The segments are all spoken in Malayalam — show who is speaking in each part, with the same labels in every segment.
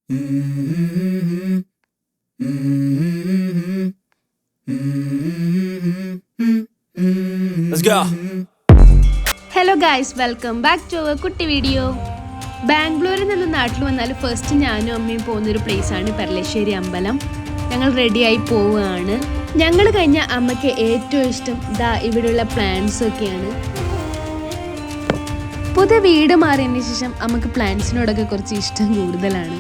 Speaker 1: Let's go.
Speaker 2: Hello guys, welcome back to our കുട്ടി വീഡിയോ. ബാംഗ്ലൂരിൽ നിന്ന് നാട്ടിൽ വന്നാൽ ഫസ്റ്റ് ഞാനും അമ്മയും പോകുന്നൊരു പ്ലേസാണ് പെർളശ്ശേരി അമ്പലം. ഞങ്ങൾ റെഡിയായി പോവുകയാണ്. ഞങ്ങൾ കഴിഞ്ഞ അമ്മയ്ക്ക് ഏറ്റവും ഇഷ്ടം ഇവിടെയുള്ള പ്ലാന്റ്സ് ഒക്കെയാണ്. പുതിയ വീട് മാറിയതിന് ശേഷം അമ്മക്ക് പ്ലാന്റ്സിനോടൊക്കെ കുറച്ച് ഇഷ്ടം കൂടുതലാണ്.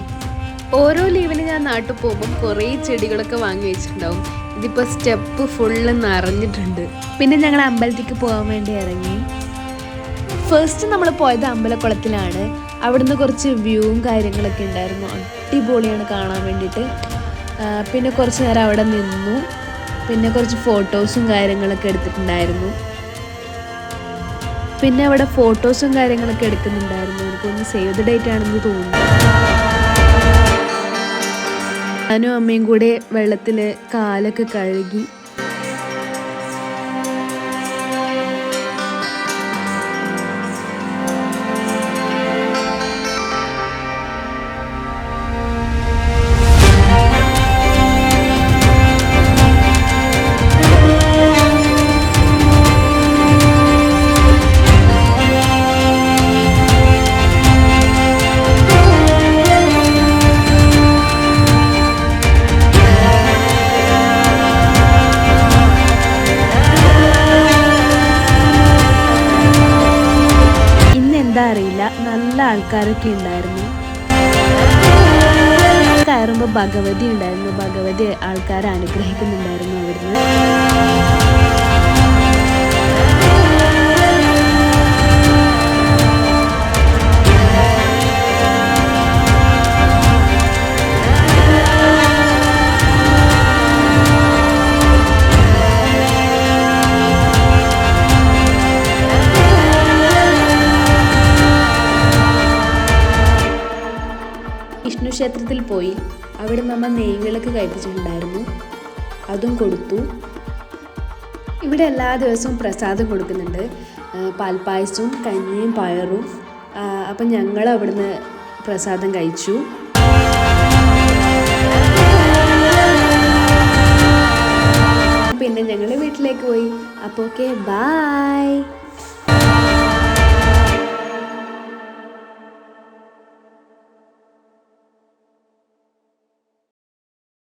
Speaker 2: ഓരോ ലീവിന് ഞാൻ നാട്ടിൽ പോകുമ്പോൾ കുറേ ചെടികളൊക്കെ വാങ്ങി വെച്ചിട്ടുണ്ടാവും. ഇതിപ്പോൾ സ്റ്റെപ്പ് ഫുള്ള് നിറഞ്ഞിട്ടുണ്ട്. പിന്നെ ഞങ്ങൾ അമ്പലത്തേക്ക് പോകാൻ വേണ്ടി ഇറങ്ങി. ഫസ്റ്റ് നമ്മൾ പോയത് അമ്പലക്കുളത്തിലാണ്. അവിടുന്ന് കുറച്ച് വ്യൂവും കാര്യങ്ങളൊക്കെ ഉണ്ടായിരുന്നു. അടിപൊളിയാണ് കാണാൻ വേണ്ടിയിട്ട്. പിന്നെ കുറച്ച് നേരം അവിടെ നിന്നു. പിന്നെ കുറച്ച് ഫോട്ടോസും കാര്യങ്ങളൊക്കെ എടുത്തിട്ടുണ്ടായിരുന്നു. പിന്നെ അവിടെ ഫോട്ടോസും കാര്യങ്ങളൊക്കെ എടുക്കുന്നുണ്ടായിരുന്നു. എനിക്കൊന്ന് സേവ് ദ ഡേറ്റ് ആണെന്ന് തോന്നുന്നു. ഞാനും അമ്മയും കൂടെ വെള്ളത്തിൽ കാലൊക്കെ കഴുകി. അറിയില്ല, നല്ല ആൾക്കാരൊക്കെ ഉണ്ടായിരുന്നു. കയറുമ്പോൾ ഭഗവതി ഉണ്ടായിരുന്നു. ഭഗവതി ആൾക്കാരെ അനുഗ്രഹിക്കുന്നുണ്ടായിരുന്നു അവിടുന്ന്. വിഷ്ണു ക്ഷേത്രത്തിൽ പോയി. അവിടെ നമ്മൾ നെയ്വിളക്ക് കഴിപ്പിച്ചിട്ടുണ്ടായിരുന്നു. അതും കൊടുത്തു. ഇവിടെ എല്ലാ ദിവസവും പ്രസാദം കൊടുക്കുന്നുണ്ട്. പാൽപ്പായസവും കഞ്ഞിയും പയറും. അപ്പം ഞങ്ങൾ അവിടുന്ന് പ്രസാദം കഴിച്ചു. പിന്നെ ഞങ്ങൾ വീട്ടിലേക്ക് പോയി. അപ്പോൾ ഓക്കെ, ബൈ.